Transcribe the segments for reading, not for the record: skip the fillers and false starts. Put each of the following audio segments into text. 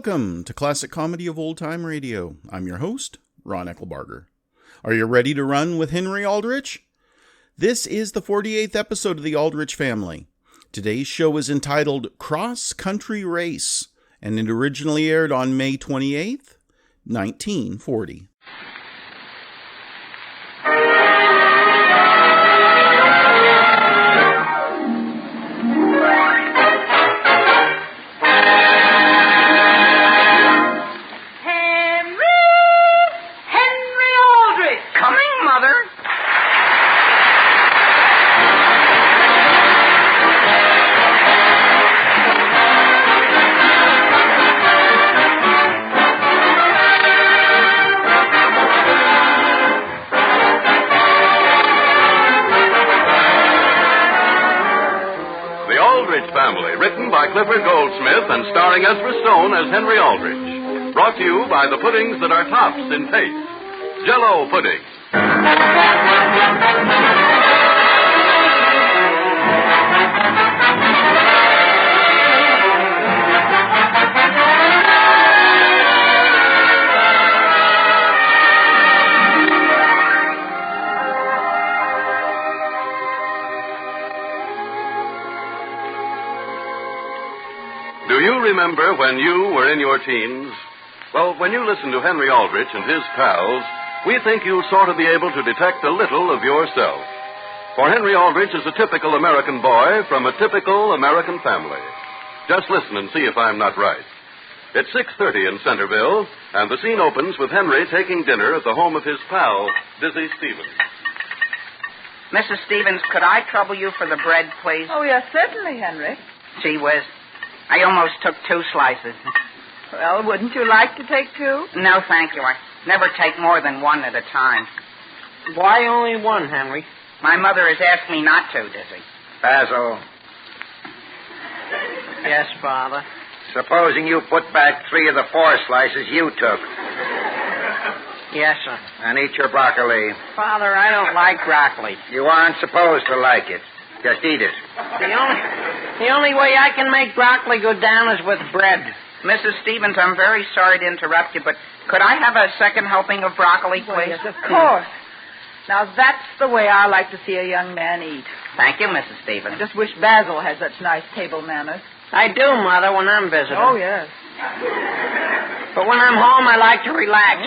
Welcome to Classic Comedy of Old Time Radio. I'm your host, Ron Eckelbarger. Are you ready to run with Henry Aldrich? This is the 48th episode of the Aldrich Family. Today's show is entitled Cross Country Race, and it originally aired on May 28th, 1940. Family, written by Clifford Goldsmith and starring Ezra Stone as Henry Aldrich. Brought to you by the puddings that are tops in taste. Jell-O pudding. Do you remember when you were in your teens? Well, when you listen to Henry Aldrich and his pals, we think you'll sort of be able to detect a little of yourself. For Henry Aldrich is a typical American boy from a typical American family. Just listen and see if I'm not right. It's 6:30 in Centerville, and the scene opens with Henry taking dinner at the home of his pal, Dizzy Stevens. Mrs. Stevens, could I trouble you for the bread, please? Oh, yes, certainly, Henry. Gee whiz. I almost took 2 slices. Well, wouldn't you like to take 2? No, thank you. I never take more than 1 at a time. Why only 1, Henry? My mother has asked me not to, Dizzy. Basil, Yes, Father. supposing you put back 3 of the 4 slices you took Yes, sir. and eat your broccoli. Father, I don't like broccoli. You aren't supposed to like it. Just eat it. The only way I can make broccoli go down is with bread. Mrs. Stevens, I'm very sorry to interrupt you, but could I have a second helping of broccoli, please? Well, yes, of course. Now, that's the way I like to see a young man eat. Thank you, Mrs. Stevens. I just wish Basil had such nice table manners. I do, Mother, when I'm visiting. Oh, yes. But when I'm home, I like to relax.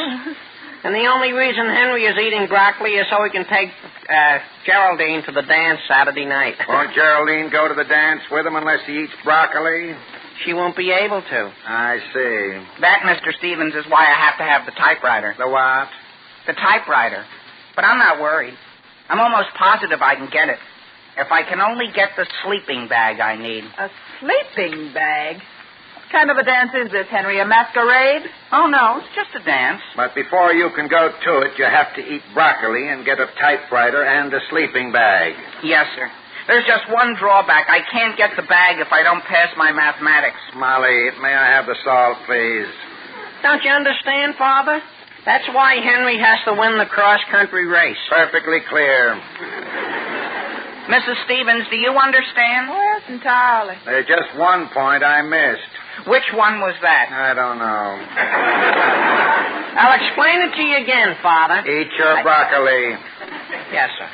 And the only reason Henry is eating broccoli is so he can take Geraldine to the dance Saturday night. Won't Geraldine go to the dance with him unless he eats broccoli? She won't be able to. I see. That, Mr. Stevens, is why I have to have the typewriter. The what? The typewriter. But I'm not worried. I'm almost positive I can get it. If I can only get the sleeping bag I need. A sleeping bag? What kind of a dance is this, Henry? A masquerade? Oh, no, it's just a dance. But before you can go to it, you have to eat broccoli and get a typewriter and a sleeping bag. Yes, sir. There's just one drawback. I can't get the bag if I don't pass my mathematics. Molly, may I have the salt, please? Don't you understand, Father? That's why Henry has to win the cross-country race. Perfectly clear. Mrs. Stevens, do you understand? Oh, yes, entirely. There's just one point I missed. Which one was that? I don't know. I'll explain it to you again, Father. Eat your broccoli. Yes, sir.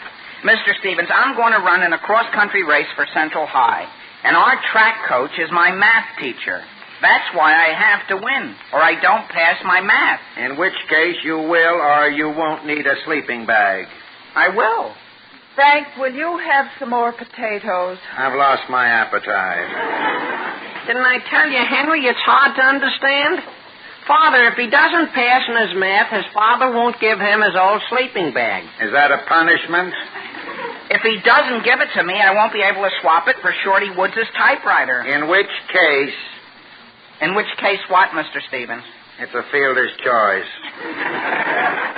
Mr. Stevens, I'm going to run in a cross-country race for Central High, and our track coach is my math teacher. That's why I have to win, or I don't pass my math. In which case you will or you won't need a sleeping bag. I will. Thanks. Will you have some more potatoes? I've lost my appetite. Didn't I tell you, Henry, it's hard to understand? Father, if he doesn't pass in his math, his father won't give him his old sleeping bag. Is that a punishment? If he doesn't give it to me, I won't be able to swap it for Shorty Woods' typewriter. In which case... In which case what, Mr. Stevens? It's a fielder's choice.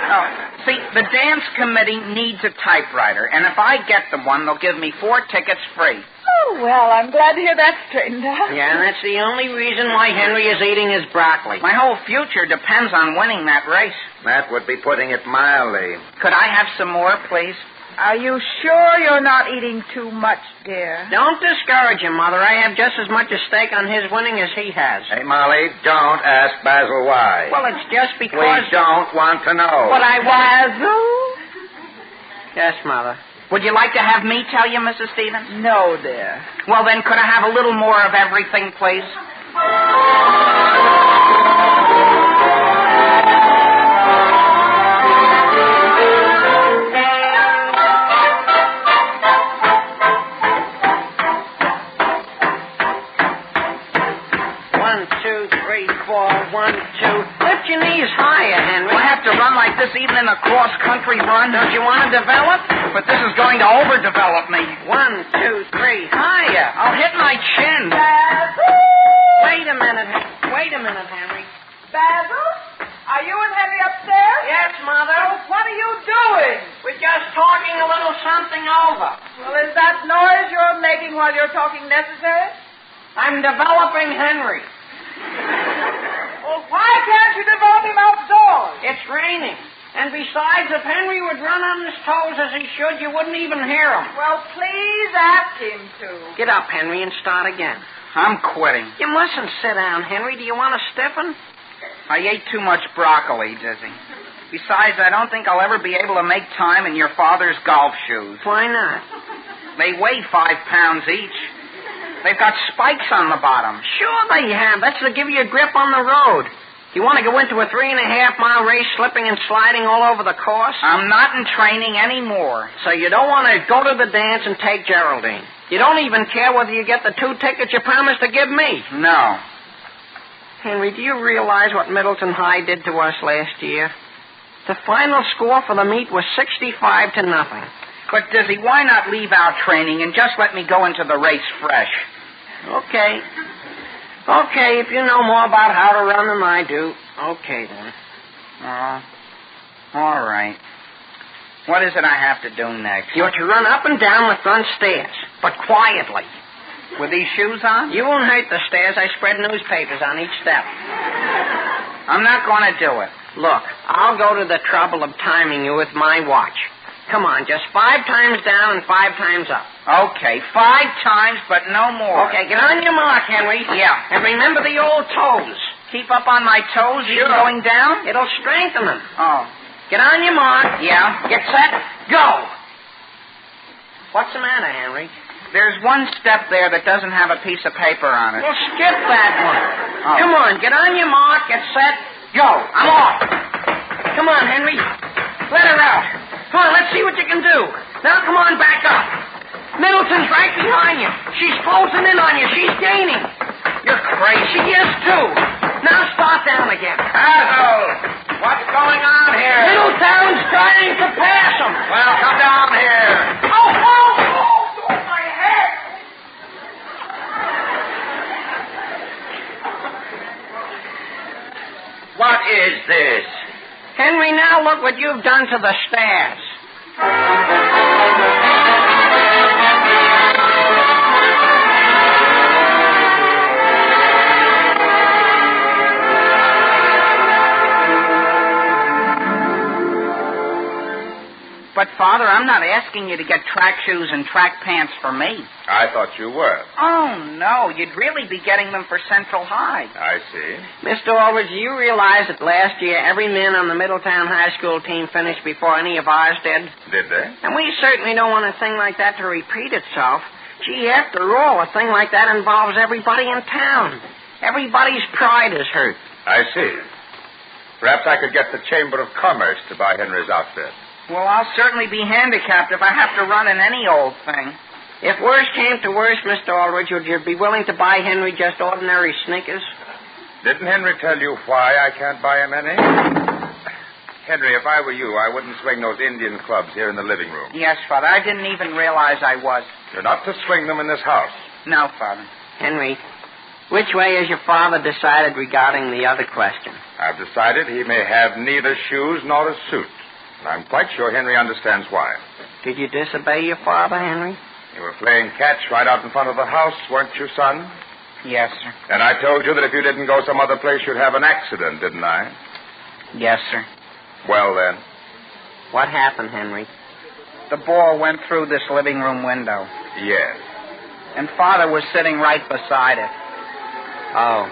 Oh, see, the dance committee needs a typewriter, and if I get them one, they'll give me 4 tickets free. Oh, well, I'm glad to hear that straightened out. Yeah, and that's the only reason why Henry is eating his broccoli. My whole future depends on winning that race. That would be putting it mildly. Could I have some more, please? Are you sure you're not eating too much, dear? Don't discourage him, Mother. I have just as much a stake on his winning as he has. Hey, Molly, don't ask Basil why. Well, it's just because... We don't want to know. But I Basil? Yes, Mother. Would you like to have me tell you, Mrs. Stevens? No, dear. Well, then, could I have a little more of everything, please? Lift your knees higher, Henry. Do I have to run like this even in a cross-country run? Don't you want to develop? But this is going to overdevelop me. 1, 2, 3, higher. I'll hit my chin. Basil? Wait a minute, Henry. Basil? Are you and Henry upstairs? Yes, Mother. Oh, what are you doing? We're just talking a little something over. Well, is that noise you're making while you're talking necessary? I'm developing Henry. Well, why can't you develop him outdoors? It's raining. And besides, if Henry would run on his toes as he should, you wouldn't even hear him. Well, please ask him to. Get up, Henry, and start again. I'm quitting. You mustn't sit down, Henry. Do you want to stiffen? I ate too much broccoli, Dizzy. Besides, I don't think I'll ever be able to make time in your father's golf shoes. Why not? They weigh 5 pounds each. They've got spikes on the bottom. Sure they have. That's to give you a grip on the road. You want to go into a 3.5-mile race slipping and sliding all over the course? I'm not in training anymore. So you don't want to go to the dance and take Geraldine. You don't even care whether you get the 2 tickets you promised to give me. No. Henry, do you realize what Middleton High did to us last year? The final score for the meet was 65-0. But, Dizzy, why not leave out training and just let me go into the race fresh? Okay, if you know more about how to run than I do. Okay, then. All right. What is it I have to do next? You're to run up and down the front stairs, but quietly. With these shoes on? You won't hurt the stairs. I spread newspapers on each step. I'm not going to do it. Look, I'll go to the trouble of timing you with my watch. Come on, just 5 times down and 5 times up. Okay, 5 times, but no more. Okay, get on your mark, Henry. Yeah. And remember the old toes. Keep up on my toes, even going down? It'll strengthen them. Oh. Get on your mark. Yeah. Get set. Go. What's the matter, Henry? There's one step there that doesn't have a piece of paper on it. Well, skip that one. Oh. Come on, get on your mark, get set, go. I'm off. Come on, Henry. Let her out. Come on, let's see what you can do. Now, come on, back up. Middleton's right behind you. She's closing in on you. She's gaining. You're crazy. She is, too. Now start down again. Basil, what's going on here? Middleton's trying to pass him. Well, come down here. Oh, my head. What is this? Henry, now look what you've done to the stairs. But, Father, I'm not asking you to get track shoes and track pants for me. I thought you were. Oh, no. You'd really be getting them for Central High. I see. Mr. Aldrich, do you realize that last year every man on the Middletown High School team finished before any of ours did? Did they? And we certainly don't want a thing like that to repeat itself. Gee, after all, a thing like that involves everybody in town. Everybody's pride is hurt. I see. Perhaps I could get the Chamber of Commerce to buy Henry's outfit. Well, I'll certainly be handicapped if I have to run in any old thing. If worse came to worse, Mr. Aldrich, would you be willing to buy Henry just ordinary sneakers? Didn't Henry tell you why I can't buy him any? Henry, if I were you, I wouldn't swing those Indian clubs here in the living room. Yes, Father. I didn't even realize I was. You're not to swing them in this house. No, Father. Henry, which way has your father decided regarding the other question? I've decided he may have neither shoes nor a suit. I'm quite sure Henry understands why. Did you disobey your father, Henry? You were playing catch right out in front of the house, weren't you, son? Yes, sir. And I told you that if you didn't go some other place, you'd have an accident, didn't I? Yes, sir. Well, then. What happened, Henry? The ball went through this living room window. Yes. And Father was sitting right beside it. Oh.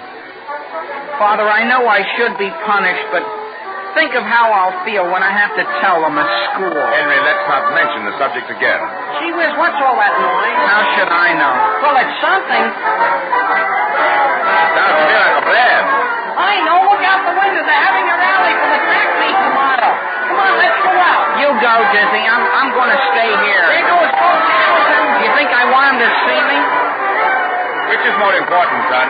Father, I know I should be punished, but think of how I'll feel when I have to tell them at school. Henry, let's not mention the subject again. Gee whiz, what's all that noise? How should I know? Well, it's something. Sounds to me like a band. I know. Look out the window. They're having a rally for the track meet tomorrow. Come on, let's go out. You go, Dizzy. I'm going to stay here. There goes Coach Hamilton. You think I want him to see me? Which is more important, son?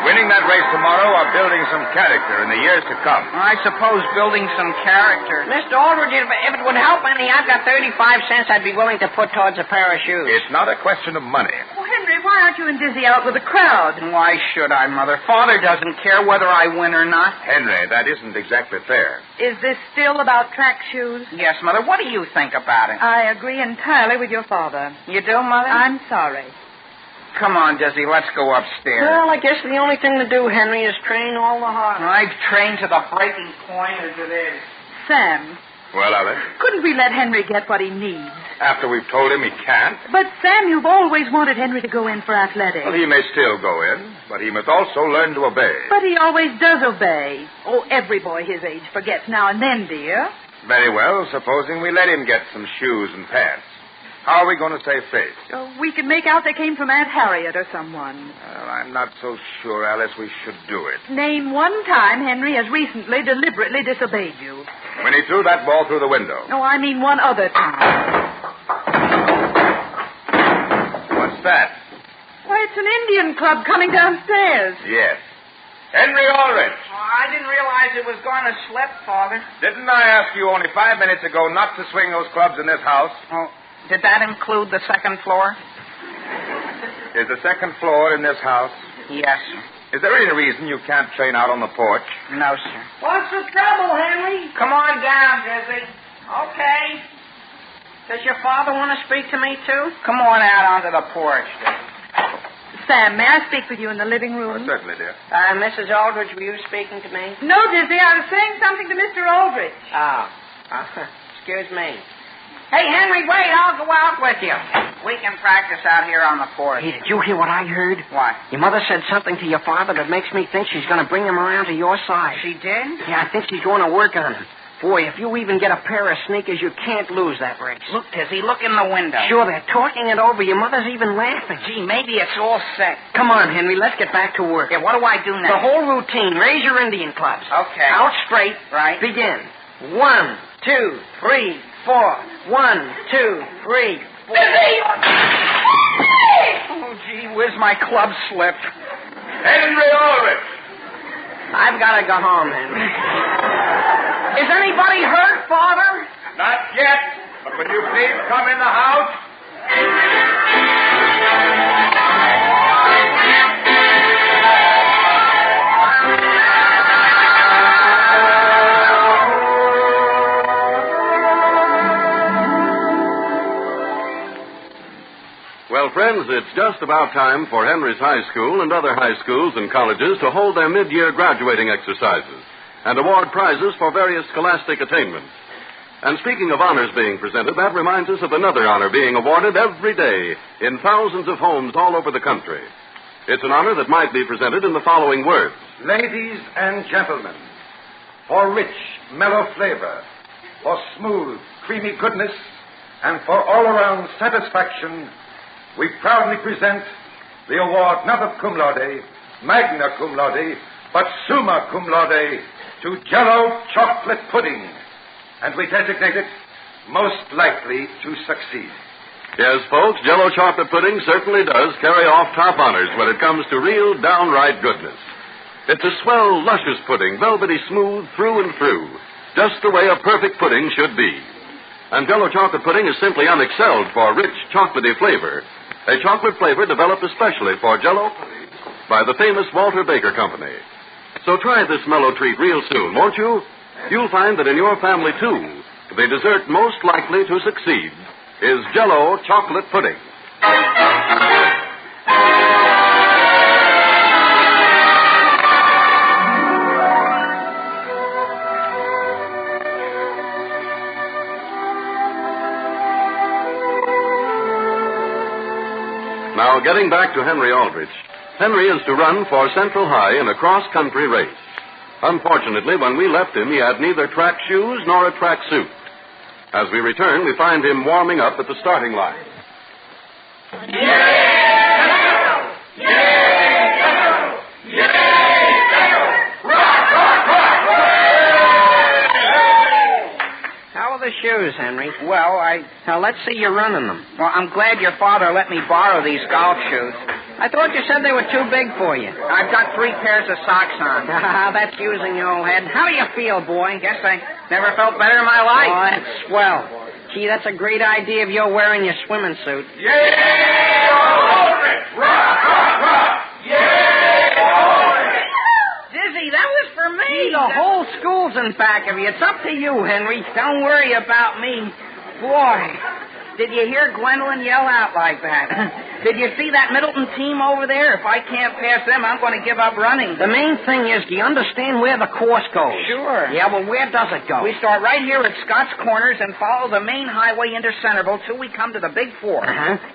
Winning that race tomorrow or building some character in the years to come? I suppose building some character. Mr. Aldrich, if it would help any, I've got 35 cents I'd be willing to put towards a pair of shoes. It's not a question of money. Oh, Henry, why aren't you and Dizzy out with the crowd? Why should I, Mother? Father doesn't care whether I win or not. Henry, that isn't exactly fair. Is this still about track shoes? Yes, Mother. What do you think about it? I agree entirely with your father. You do, Mother? I'm sorry. Come on, Dizzy. Let's go upstairs. Well, I guess the only thing to do, Henry, is train all the harder. I've trained to the breaking point as it is. Sam, Well, Alice, couldn't we let Henry get what he needs? after we've told him he can't, But, Sam, you've always wanted Henry to go in for athletics. well, he may still go in, but he must also learn to obey. But he always does obey. Oh, every boy his age forgets now and then, dear. Very well, supposing we let him get some shoes and pants. How are we going to save face? So we can make out they came from Aunt Harriet or someone. Well, I'm not so sure, Alice, we should do it. Name one time Henry has recently deliberately disobeyed you. When he threw that ball through the window. No, I mean one other time. What's that? Why, it's an Indian club coming downstairs. Yes. Henry Aldrich. Oh, I didn't realize it was going to slip, Father. Didn't I ask you only 5 minutes ago not to swing those clubs in this house? Oh, did that include the second floor? Is the second floor in this house? Yes, sir. Is there any reason you can't train out on the porch? No, sir. What's the trouble, Henry? Come on down, Dizzy. Okay. Does your father want to speak to me, too? Come on out onto the porch, Dizzy. Sam, may I speak with you in the living Oh, room? certainly, dear. Mrs. Aldrich, were you speaking to me? No, Dizzy, I was saying something to Mr. Aldrich. Oh. Excuse me. Hey, Henry, wait. I'll go out with you. We can practice out here on the porch. Hey, did you hear what I heard? What? Your mother said something to your father that makes me think she's going to bring him around to your side. She did? Yeah, I think she's going to work on him. Boy, if you even get a pair of sneakers, you can't lose that race. Look, Dizzy, look in the window. Sure, they're talking it over. Your mother's even laughing. Gee, maybe it's all set. Come on, Henry, let's get back to work. Yeah, what do I do The next? whole routine. Raise your Indian clubs. Okay. Out straight. Right. Begin. 1, 2, 3, 4. 1, 2, 3, 4. Oh, gee whiz, my club slipped. Henry Aldrich! I've got to go home, Henry. Is anybody hurt, Father? Not yet, but would you please come in the house? Well, friends, it's just about time for Henry's High School and other high schools and colleges to hold their mid-year graduating exercises and award prizes for various scholastic attainments. And speaking of honors being presented, that reminds us of another honor being awarded every day in thousands of homes all over the country. It's an honor that might be presented in the following words. Ladies and gentlemen, for rich, mellow flavor, for smooth, creamy goodness, and for all-around satisfaction, we proudly present the award not of cum laude, magna cum laude, but summa cum laude to Jell-O chocolate pudding, and we designate it most likely to succeed. Yes, folks, Jell-O chocolate pudding certainly does carry off top honors when it comes to real, downright goodness. It's a swell, luscious pudding, velvety smooth through and through, just the way a perfect pudding should be. And Jell-O chocolate pudding is simply unexcelled for rich, chocolatey flavor, a chocolate flavor developed especially for Jell-O pudding by the famous Walter Baker Company. So try this mellow treat real soon, won't you? You'll find that in your family, too, the dessert most likely to succeed is Jell-O chocolate pudding. Now, getting back to Henry Aldrich. Henry is to run for Central High in a cross-country race. Unfortunately, when we left him, he had neither track shoes nor a track suit. As we return, we find him warming up at the starting line. How are the shoes, Henry? Well, Now, let's see you running them. Well, I'm glad your father let me borrow these golf shoes. I thought you said they were too big for you. I've got 3 pairs of socks on. That's using your old head. How do you feel, boy? Guess I never felt better in my life. Oh, that's swell. Gee, that's a great idea of your wearing your swimming suit. Dizzy, that was for me. Gee, the whole school's in back of you. It's up to you, Henry. Don't worry about me. Boy, did you hear Gwendolyn yell out like that? Did you see that Middleton team over there? If I can't pass them, I'm going to give up running. The main thing is, do you understand where the course goes? Sure. Yeah, well, where does it go? We start right here at Scott's Corners and follow the main highway into Centerville till we come to the Big Four.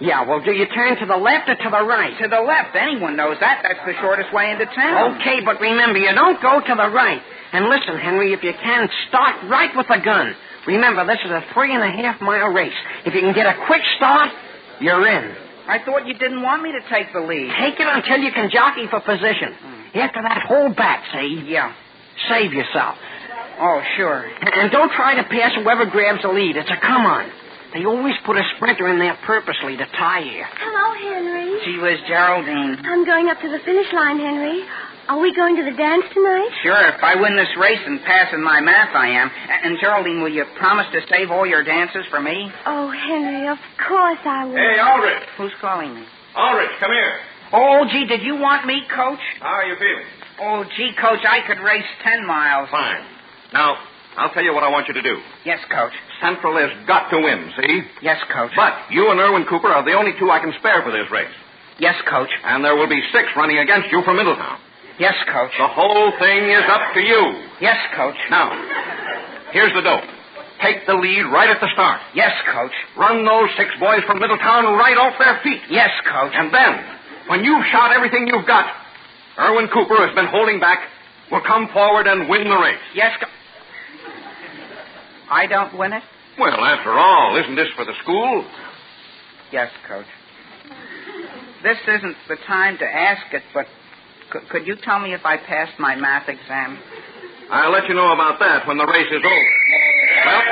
Yeah, well, do you turn to the left or to the right? To the left. Anyone knows that. That's the shortest way into town. Okay, but remember, you don't go to the right. And listen, Henry, if you can, start right with the gun. Remember, this is a 3.5-mile race. If you can get a quick start, you're in. I thought you didn't want me to take the lead. Take it until you can jockey for position. After that, hold back, see? Yeah. Save yourself. Oh, sure. And don't try to pass whoever grabs the lead. It's a come-on. They always put a sprinter in there purposely to tie you. Hello, Henry. She was Geraldine. I'm going up to the finish line, Henry. Are we going to the dance tonight? Sure, if I win this race and pass in my math, I am. And Geraldine, will you promise to save all your dances for me? Oh, Henry, of course I will. Hey, Aldrich. Who's calling me? Aldrich, come here. Oh, gee, did you want me, Coach? How are you feeling? Oh, gee, Coach, I could race 10 miles. Fine. Now, I'll tell you what I want you to do. Yes, Coach. Central has got to win, see? Yes, Coach. But you and Irwin Cooper are the only 2 I can spare for this race. Yes, Coach. And there will be 6 running against you from Middletown. Yes, Coach. The whole thing is up to you. Yes, Coach. Now, here's the dope. Take the lead right at the start. Yes, Coach. Run those 6 boys from Middletown right off their feet. Yes, Coach. And then, when you've shot everything you've got, Irwin Cooper, who's been holding back, will come forward and win the race. Yes, I don't win it? Well, after all, isn't this for the school? Yes, Coach. This isn't the time to ask it, but could you tell me if I passed my math exam? I'll let you know about that when the race is over. Well,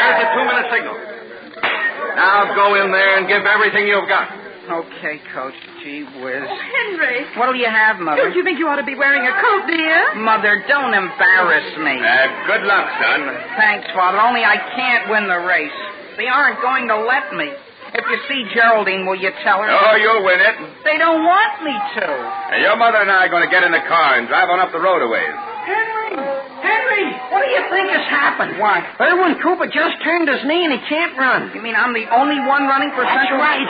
there's the 2-minute signal. Now go in there and give everything you've got. Okay, Coach. Gee whiz. Henry. What'll you have, Mother? Don't you think you ought to be wearing a coat, dear? Mother, don't embarrass me. Good luck, son. Thanks, Father, only I can't win the race. They aren't going to let me. If you see Geraldine, will you tell her? Oh, you'll win it. They don't want me to. And your mother and I are going to get in the car and drive on up the road a ways. Henry, what do you think has happened? What? Irwin Cooper just turned his knee and he can't run. You mean I'm the only one running for That's Central? right.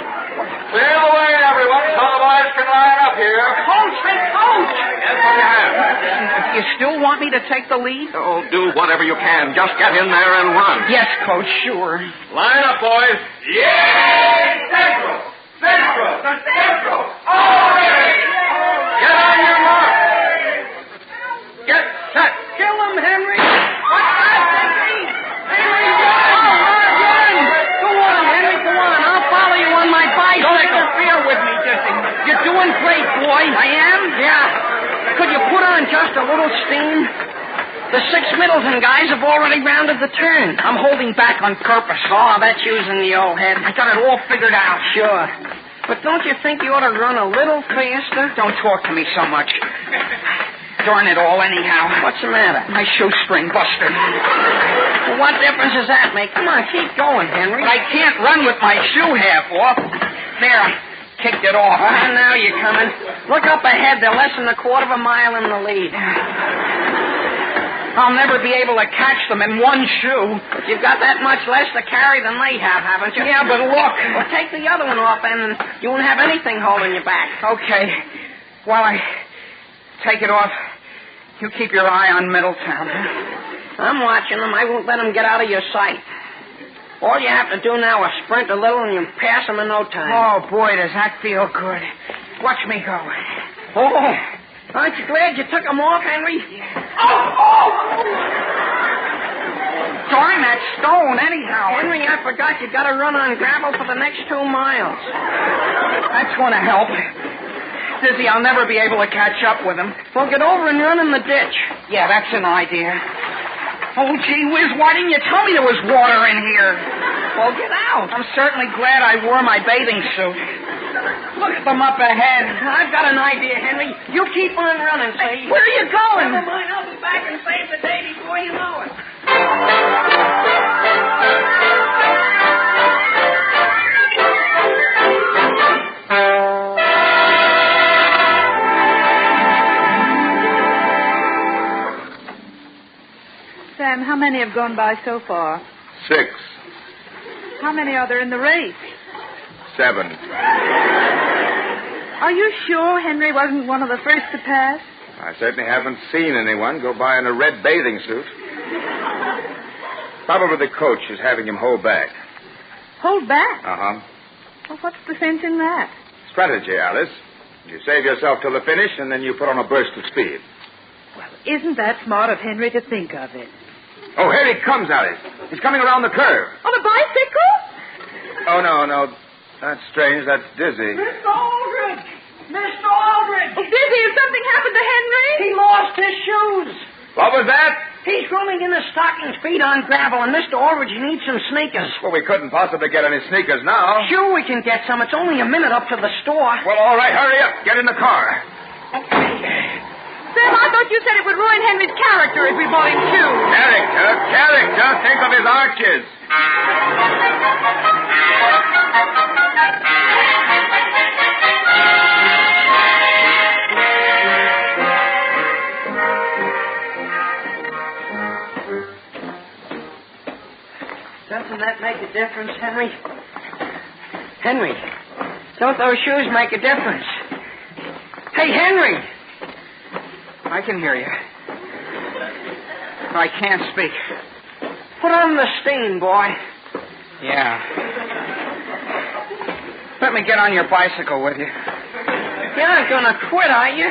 Clear the way, everyone, so the boys can line up here. Coach, Coach! Yes, what do you have? You still want me to take the lead? Oh, do whatever you can. Just get in there and run. Yes, Coach, sure. Line up, boys. Yay! Central! Central! Central! All right! Get on your mark. Get set. Kill him, Henry! What's that, Henry? Henry, run! Go on, Henry, go on. I'll follow you on my bicycle. Don't interfere with me, Jesse. You're doing great, boy. I am? Yeah. Could you put on just a little steam? The 6 Middleton guys have already rounded the turn. I'm holding back on purpose. Oh, that's using the old head. I got it all figured out. Sure. But don't you think you ought to run a little faster? Don't talk to me so much. Darn it all, anyhow. What's the matter? My shoestring busted. Well, what difference does that make? Come on, keep going, Henry. But I can't run with my shoe half off. There, I kicked it off. And now you're coming. Look up ahead. They're less than a 1/4 mile in the lead. I'll never be able to catch them in one shoe. But you've got that much less to carry than they have, haven't you? Yeah, but look. Well, take the other one off, and you won't have anything holding you back. Okay. While I take it off, you keep your eye on Middletown. I'm watching them. I won't let them get out of your sight. All you have to do now is sprint a little and you pass them in no time. Oh, boy, does that feel good. Watch me go. Oh, aren't you glad you took them off, Henry? Oh! Darn that stone, anyhow. Henry, I forgot you got to run on gravel for the next 2 miles. That's going to help. Dizzy, I'll never be able to catch up with him. Well, get over and run in the ditch. Yeah, that's an idea. Oh, gee whiz, why didn't you tell me there was water in here? Well, get out. I'm certainly glad I wore my bathing suit. Look at them up ahead. I've got an idea, Henry. You keep on running, see? Where are you going? Never mind, I'll be back and save the day before you know it. Sam, how many have gone by so far? 6, How many are there in the race? 7. Are you sure Henry wasn't one of the first to pass? I certainly haven't seen anyone go by in a red bathing suit. Probably the coach is having him hold back. Hold back? Uh-huh. Well, what's the sense in that? Strategy, Alice. You save yourself till the finish, and then you put on a burst of speed. Well, isn't that smart of Henry to think of it? Oh, here he comes, Alice. He's coming around the curve. On a bicycle? Oh, no. That's strange. That's Dizzy. Mr. Aldrich! Mr. Aldrich! Oh, Dizzy, has something happened to Henry? He lost his shoes. What was that? He's running in his stockings, feet on gravel, and Mr. Aldrich needs some sneakers. Well, we couldn't possibly get any sneakers now. Sure we can get some. It's only a minute up to the store. Well, all right. Hurry up. Get in the car. Sam, I thought you said it would ruin Henry's character if we bought him shoes. Character. Think of his arches. Doesn't that make a difference, Henry? Henry, don't those shoes make a difference? Hey, Henry! I can hear you. I can't speak. Put on the steam, boy. Yeah. Let me get on your bicycle with you. You're not going to quit, are you?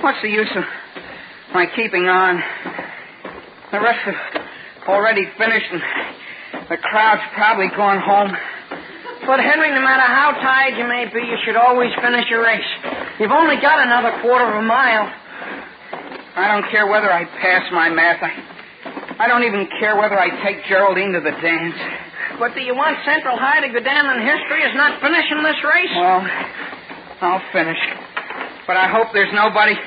What's the use of my keeping on? The rest have already finished, and the crowd's probably gone home. But, Henry, no matter how tired you may be, you should always finish your race. You've only got another quarter of a mile. I don't care whether I pass my math. I don't even care whether I take Geraldine to the dance. But do you want Central High to go down in history as not finishing this race? Well, I'll finish. But I hope there's nobody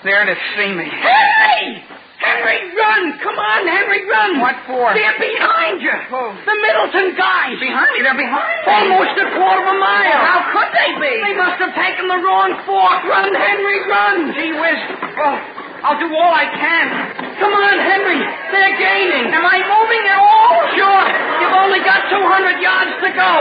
there to see me. Henry! Henry, run! Come on, Henry, run! What for? They're behind you. Oh. The Middleton guys. Behind me? They're behind me. Almost a quarter of a mile. How could they be? They must have taken the wrong fork. Run, Henry, run! Gee whiz. Well, I'll do all I can. Come on, Henry. They're gaining. Am I moving at all? Sure. You've only got 200 yards to go.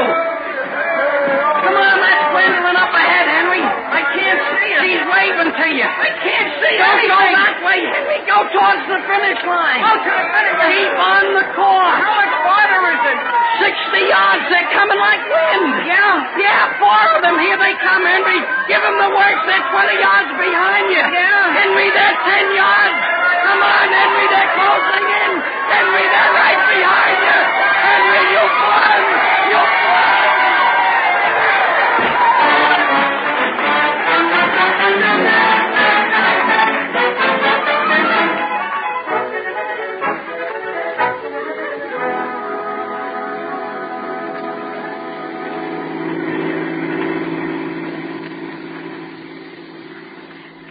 Come on, that's Gwendolyn up ahead, Henry. I can't see her. She's waving to you. I can't see her. Don't go that way, Henry. Go towards the finish line. Oh, to the finish line. Keep on the course. How much farther is it? 60 yards. They're coming like wind. Yeah, 4 of them. Here they come, Henry. Give them the works. They're 20 yards behind you. Yeah. Henry, they're 10 yards. Come on, Henry. They're closing in. Henry, they're right behind you. Henry, you've won. You've won.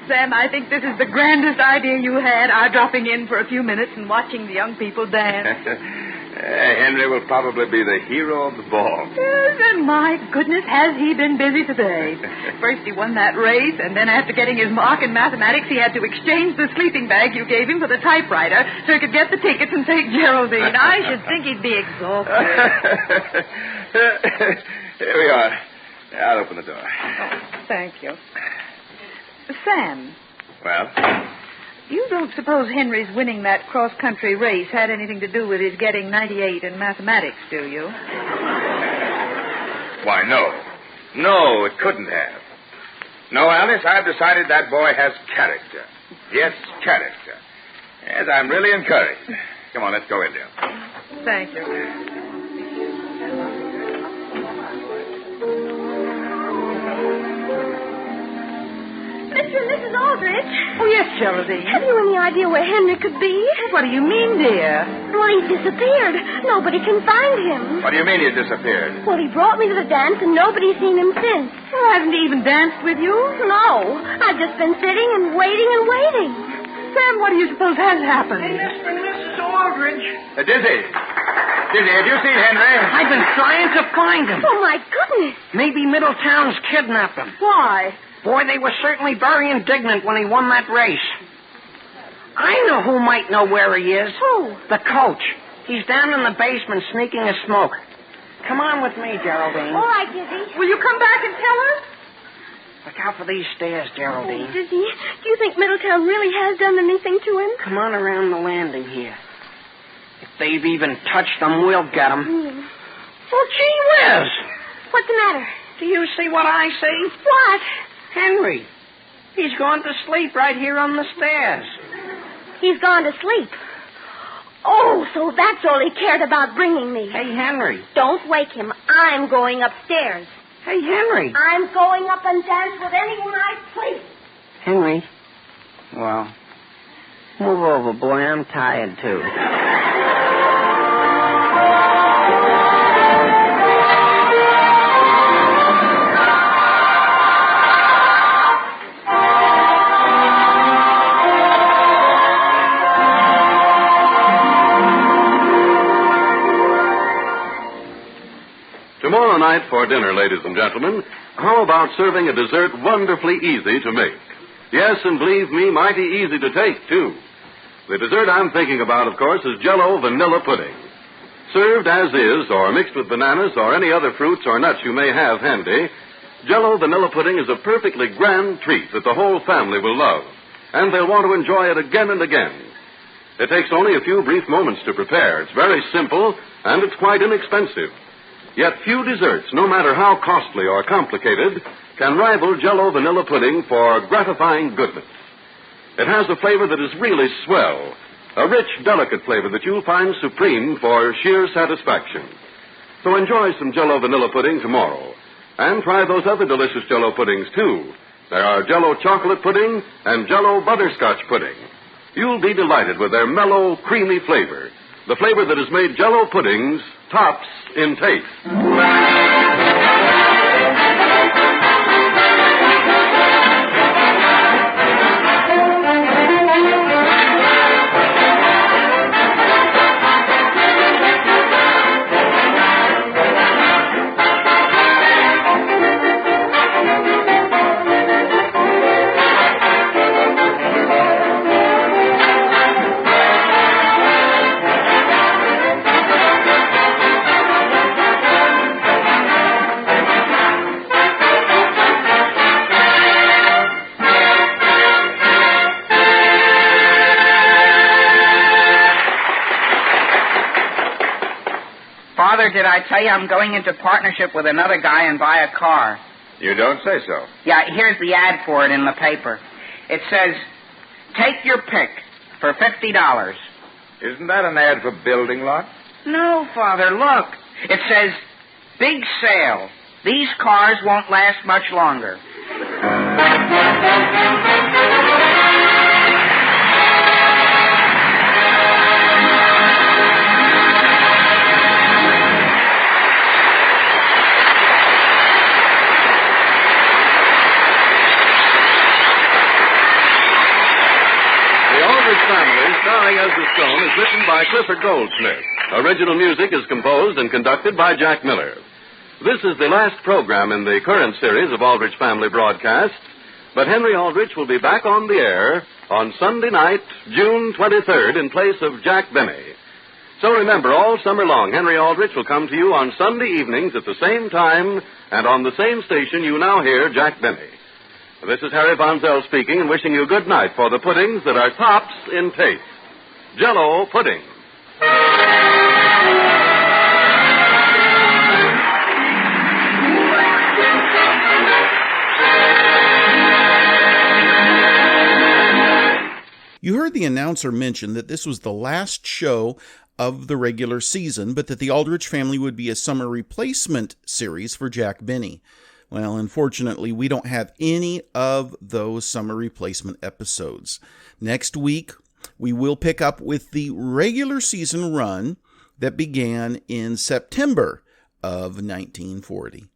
Sam, I think this is the grandest idea you had, our dropping in for a few minutes and watching the young people dance. Henry will probably be the hero of the ball. Yes, and my goodness, has he been busy today. First he won that race, and then after getting his mark in mathematics, he had to exchange the sleeping bag you gave him for the typewriter so he could get the tickets and take Geraldine. I should think he'd be exhausted. Here we are. I'll open the door. Oh, thank you. Sam. Well? You don't suppose Henry's winning that cross-country race had anything to do with his getting 98 in mathematics, do you? Why, no. No, it couldn't have. No, Alice, I've decided that boy has character. Yes, character. Yes, I'm really encouraged. Come on, let's go in there. Thank you. Mr. and Mrs. Aldrich. Oh, yes, Geraldine. Have you any idea where Henry could be? What do you mean, dear? Well, he's disappeared. Nobody can find him. What do you mean he disappeared? Well, he brought me to the dance, and nobody's seen him since. Well, hasn't he even danced with you? No. I've just been sitting and waiting and waiting. Sam, what do you suppose has happened? Hey, Mr. and Mrs. Aldrich. Dizzy. Dizzy, have you seen Henry? I've been trying to find him. Oh, my goodness. Maybe Middletown's kidnapped him. Why? Boy, they were certainly very indignant when he won that race. I know who might know where he is. Who? The coach. He's down in the basement sneaking a smoke. Come on with me, Geraldine. All right, Dizzy. Will you come back and tell us? Look out for these stairs, Geraldine. Oh, Dizzy, do you think Middletown really has done anything to him? Come on around the landing here. If they've even touched him, we'll get him. Well, gee whiz. What's the matter? Do you see what I see? What? Henry. He's gone to sleep right here on the stairs. He's gone to sleep. Oh, so that's all he cared about bringing me. Hey, Henry. Don't wake him. I'm going upstairs. Hey, Henry. I'm going up and dance with anyone I please. Henry. Well, move over, boy. I'm tired, too. Tomorrow night for dinner, ladies and gentlemen, how about serving a dessert wonderfully easy to make? Yes, and believe me, mighty easy to take, too. The dessert I'm thinking about, of course, is Jell-O vanilla pudding. Served as is, or mixed with bananas or any other fruits or nuts you may have handy, Jell-O vanilla pudding is a perfectly grand treat that the whole family will love, and they'll want to enjoy it again and again. It takes only a few brief moments to prepare. It's very simple, and it's quite inexpensive. Yet few desserts, no matter how costly or complicated, can rival Jell-O vanilla pudding for gratifying goodness. It has a flavor that is really swell, a rich, delicate flavor that you'll find supreme for sheer satisfaction. So enjoy some Jell-O vanilla pudding tomorrow, and try those other delicious Jell-O puddings, too. There are Jell-O chocolate pudding and Jell-O butterscotch pudding. You'll be delighted with their mellow, creamy flavor, the flavor that has made Jell-O puddings tops in taste. Father, did I tell you I'm going into partnership with another guy and buy a car? You don't say so. Yeah, here's the ad for it in the paper. It says, take your pick for $50. Isn't that an ad for building lots? No, Father, look. It says, big sale. These cars won't last much longer. Family, starring as the Stone, is written by Clifford Goldsmith. Original music is composed and conducted by Jack Miller. This is the last program in the current series of Aldrich Family broadcasts, but Henry Aldrich will be back on the air on Sunday night, June 23rd, in place of Jack Benny. So remember, all summer long, Henry Aldrich will come to you on Sunday evenings at the same time and on the same station you now hear Jack Benny. This is Harry Von Zell speaking and wishing you good night for the puddings that are tops in taste. Jell-O pudding. You heard the announcer mention that this was the last show of the regular season, but that the Aldrich Family would be a summer replacement series for Jack Benny. Well, unfortunately, we don't have any of those summer replacement episodes. Next week, we will pick up with the regular season run that began in September of 1940.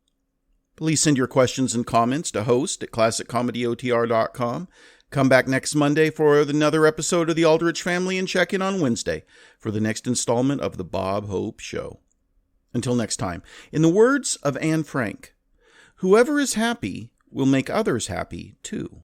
Please send your questions and comments to host@classiccomedyotr.com. Come back next Monday for another episode of the Aldrich Family and check in on Wednesday for the next installment of The Bob Hope Show. Until next time, in the words of Anne Frank, whoever is happy will make others happy too.